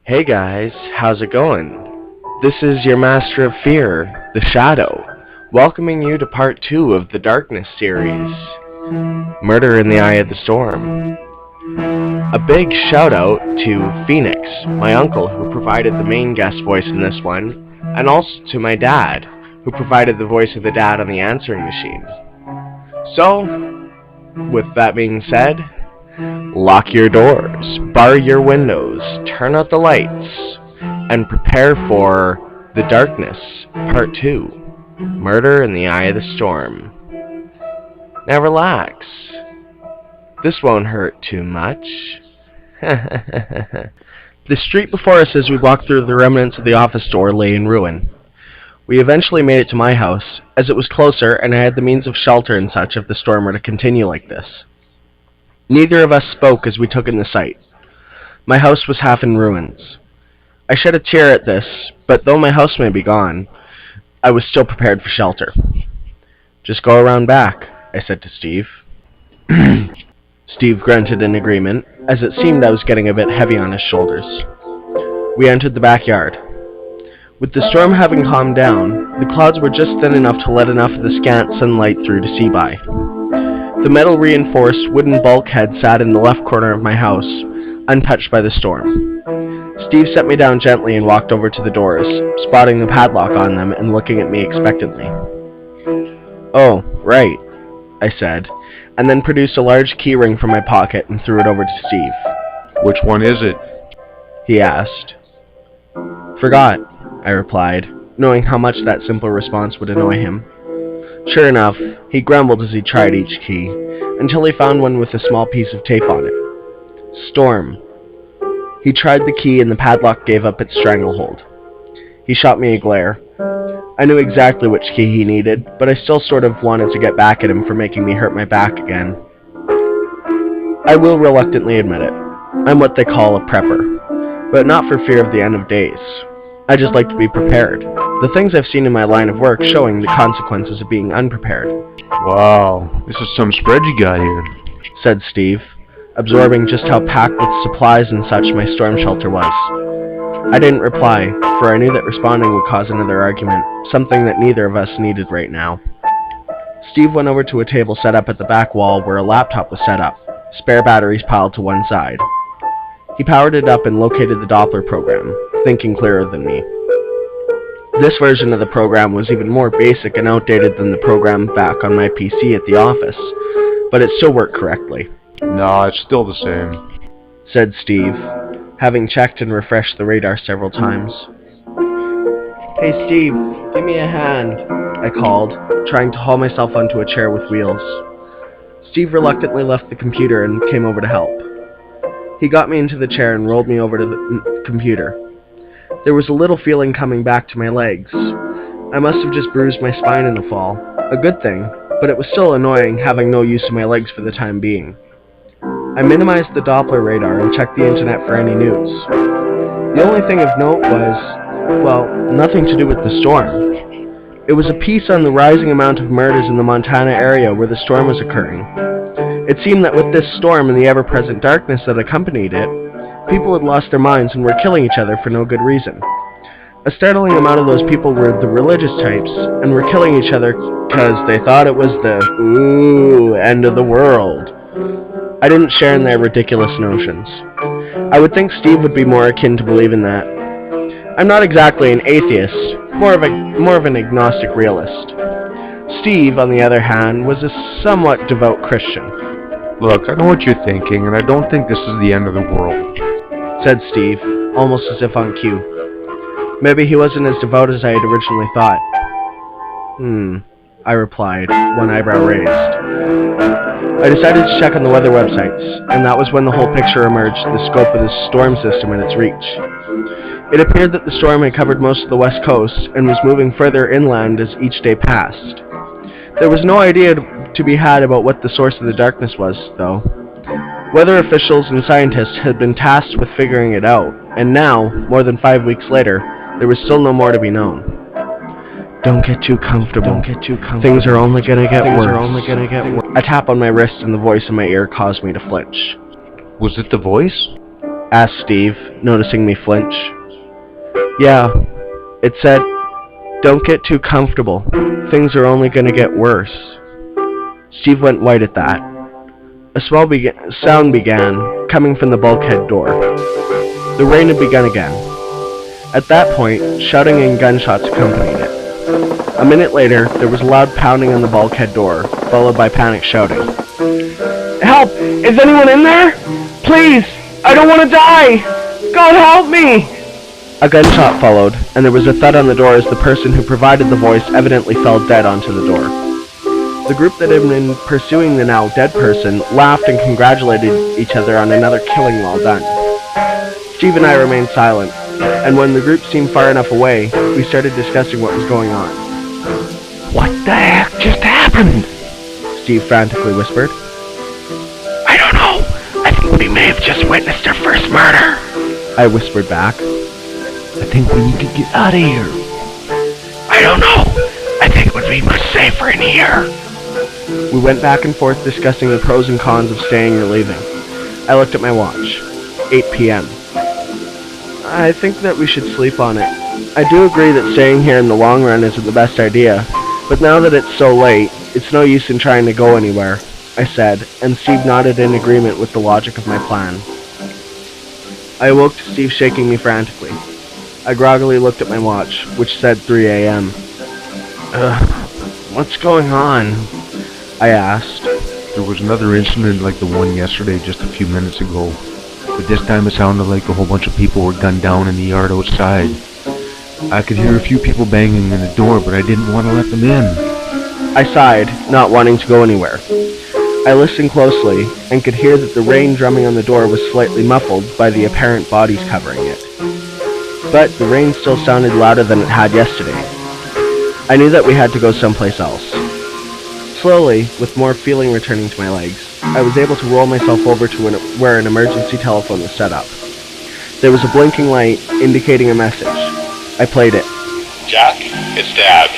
Hey guys, how's it going? This is your Master of Fear, the Shadow, welcoming you to part 2 of the Darkness series, Murder in the Eye of the Storm. A big shout out to Phoenix, my uncle who provided the main guest voice in this one, and also to my dad, who provided the voice of the dad on the answering machine. So, with that being said, lock your doors, bar your windows, turn out the lights, and prepare for The Darkness, Part 2, Murder in the Eye of the Storm. Now relax. This won't hurt too much. The street before us as we walked through the remnants of the office door lay in ruin. We eventually made it to my house, as it was closer and I had the means of shelter and such if the storm were to continue like this. Neither of us spoke as we took in the sight. My house was half in ruins. I shed a tear at this, but though my house may be gone, I was still prepared for shelter. Just go around back, I said to Steve. Steve grunted in agreement, as it seemed I was getting a bit heavy on his shoulders. We entered the backyard. With the storm having calmed down, the clouds were just thin enough to let enough of the scant sunlight through to see by. The metal-reinforced wooden bulkhead sat in the left corner of my house, untouched by the storm. Steve set me down gently and walked over to the doors, spotting the padlock on them and looking at me expectantly. "Oh, right," I said, and then produced a large key ring from my pocket and threw it over to Steve. "Which one is it?" he asked. "Forgot," I replied, knowing how much that simple response would annoy him. Sure enough, he grumbled as he tried each key, until he found one with a small piece of tape on it. Storm. He tried the key and the padlock gave up its stranglehold. He shot me a glare. I knew exactly which key he needed, but I still sort of wanted to get back at him for making me hurt my back again. I will reluctantly admit it. I'm what they call a prepper, but not for fear of the end of days. I just like to be prepared. The things I've seen in my line of work showing the consequences of being unprepared. "Wow, this is some spread you got here," said Steve, absorbing just how packed with supplies and such my storm shelter was. I didn't reply, for I knew that responding would cause another argument, something that neither of us needed right now. Steve went over to a table set up at the back wall where a laptop was set up, spare batteries piled to one side. He powered it up and located the Doppler program, thinking clearer than me. This version of the program was even more basic and outdated than the program back on my PC at the office, but it still worked correctly. "Nah, it's still the same," said Steve, having checked and refreshed the radar several times. "Hey Steve, give me a hand," I called, trying to haul myself onto a chair with wheels. Steve reluctantly left the computer and came over to help. He got me into the chair and rolled me over to the computer. There was a little feeling coming back to my legs. I must have just bruised my spine in the fall. A good thing, but it was still annoying having no use of my legs for the time being. I minimized the Doppler radar and checked the internet for any news. The only thing of note was, well, nothing to do with the storm. It was a piece on the rising amount of murders in the Montana area where the storm was occurring. It seemed that with this storm and the ever-present darkness that accompanied it, people had lost their minds and were killing each other for no good reason. A startling amount of those people were the religious types, and were killing each other because they thought it was the, end of the world. I didn't share in their ridiculous notions. I would think Steve would be more akin to believe in that. I'm not exactly an atheist, more of an agnostic realist. Steve, on the other hand, was a somewhat devout Christian. "Look, I know what you're thinking, and I don't think this is the end of the world," said Steve, almost as if on cue. Maybe he wasn't as devout as I had originally thought. I replied, one eyebrow raised. I decided to check on the weather websites, and that was when the whole picture emerged, the scope of the storm system and its reach. It appeared that the storm had covered most of the west coast, and was moving further inland as each day passed. There was no idea to be had about what the source of the darkness was, though. Weather officials and scientists had been tasked with figuring it out, and now, more than 5 weeks later, there was still no more to be known. Don't get too comfortable. Things are only gonna get worse. A tap on my wrist and the voice in my ear caused me to flinch. "Was it the voice?" asked Steve, noticing me flinch. Yeah, it said, "Don't get too comfortable. Things are only gonna get worse." Steve went white at that. A small sound began, coming from the bulkhead door. The rain had begun again. At that point, shouting and gunshots accompanied it. A minute later, there was a loud pounding on the bulkhead door, followed by panic shouting. "Help! Is anyone in there? Please! I don't want to die! God help me!" A gunshot followed, and there was a thud on the door as the person who provided the voice evidently fell dead onto the door. The group that had been pursuing the now dead person laughed and congratulated each other on another killing well done. Steve and I remained silent, and when the group seemed far enough away, we started discussing what was going on. What the heck just happened? Steve frantically whispered. I don't know. I think we may have just witnessed our first murder. I whispered back. I think we need to get out of here. I don't know. I think it would be much safer in here. We went back and forth discussing the pros and cons of staying or leaving. I looked at my watch. 8 p.m. I think that we should sleep on it. I do agree that staying here in the long run isn't the best idea, but now that it's so late, it's no use in trying to go anywhere, I said, and Steve nodded in agreement with the logic of my plan. I awoke to Steve shaking me frantically. I groggily looked at my watch, which said 3 a.m. What's going on? I asked. There was another incident like the one yesterday just a few minutes ago, but this time it sounded like a whole bunch of people were gunned down in the yard outside. I could hear a few people banging in the door, but I didn't want to let them in. I sighed, not wanting to go anywhere. I listened closely, and could hear that the rain drumming on the door was slightly muffled by the apparent bodies covering it. But the rain still sounded louder than it had yesterday. I knew that we had to go someplace else. Slowly, with more feeling returning to my legs, I was able to roll myself over to where an emergency telephone was set up. There was a blinking light indicating a message. I played it. Jack, it's Dad.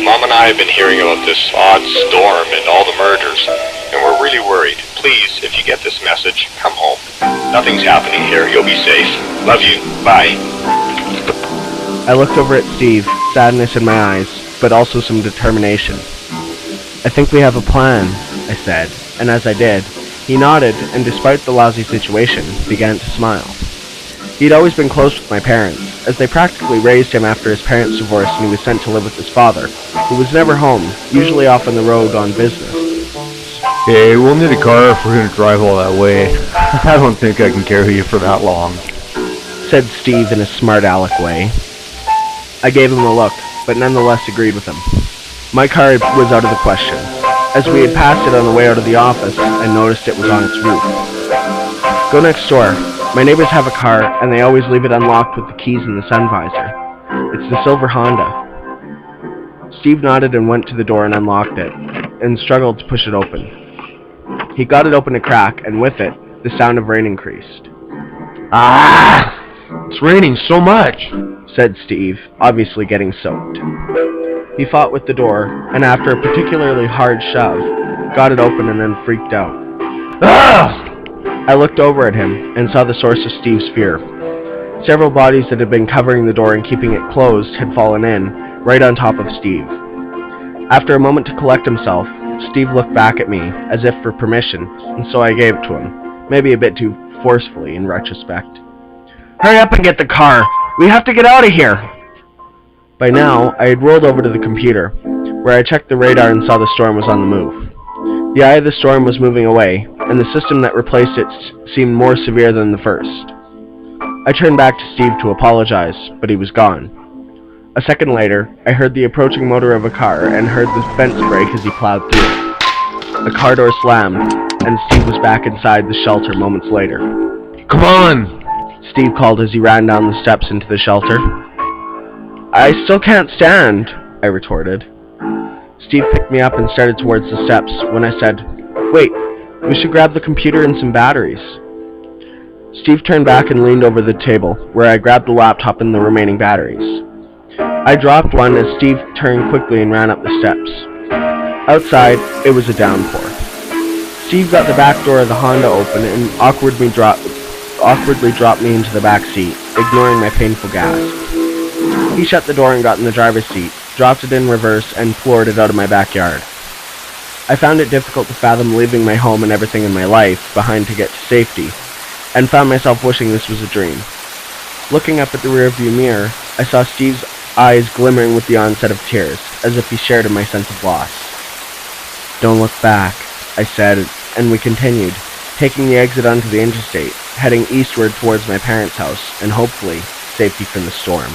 Mom and I have been hearing about this odd storm and all the murders, and we're really worried. Please, if you get this message, come home. Nothing's happening here. You'll be safe. Love you. Bye. I looked over at Steve, sadness in my eyes, but also some determination. I think we have a plan, I said, and as I did, he nodded and despite the lousy situation, began to smile. He'd always been close with my parents, as they practically raised him after his parents divorced and he was sent to live with his father, who was never home, usually off on the road on business. Hey, we'll need a car if we're going to drive all that way. I don't think I can carry you for that long, said Steve in a smart aleck way. I gave him a look, but nonetheless agreed with him. My car was out of the question. As we had passed it on the way out of the office, I noticed it was on its roof. Go next door. My neighbors have a car, and they always leave it unlocked with the keys in the sun visor. It's the silver Honda. Steve nodded and went to the door and unlocked it, and struggled to push it open. He got it open a crack, and with it, the sound of rain increased. Ah! It's raining so much, said Steve, obviously getting soaked. He fought with the door, and after a particularly hard shove, got it open and then freaked out. Ah! I looked over at him and saw the source of Steve's fear. Several bodies that had been covering the door and keeping it closed had fallen in, right on top of Steve. After a moment to collect himself, Steve looked back at me, as if for permission, and so I gave it to him, maybe a bit too forcefully in retrospect. Hurry up and get the car! We have to get out of here! By now, I had rolled over to the computer, where I checked the radar and saw the storm was on the move. The eye of the storm was moving away, and the system that replaced it seemed more severe than the first. I turned back to Steve to apologize, but he was gone. A second later, I heard the approaching motor of a car and heard the fence break as he plowed through it. The car door slammed, and Steve was back inside the shelter moments later. Come on! Steve called as he ran down the steps into the shelter. I still can't stand, I retorted. Steve picked me up and started towards the steps when I said, Wait, we should grab the computer and some batteries. Steve turned back and leaned over the table, where I grabbed the laptop and the remaining batteries. I dropped one as Steve turned quickly and ran up the steps. Outside, it was a downpour. Steve got the back door of the Honda open and awkwardly awkwardly dropped me into the back seat, ignoring my painful gasp. He shut the door and got in the driver's seat, dropped it in reverse, and floored it out of my backyard. I found it difficult to fathom leaving my home and everything in my life behind to get to safety, and found myself wishing this was a dream. Looking up at the rearview mirror, I saw Steve's eyes glimmering with the onset of tears, as if he shared in my sense of loss. "Don't look back," I said, and we continued, taking the exit onto the interstate, heading eastward towards my parents' house, and hopefully, safety from the storm.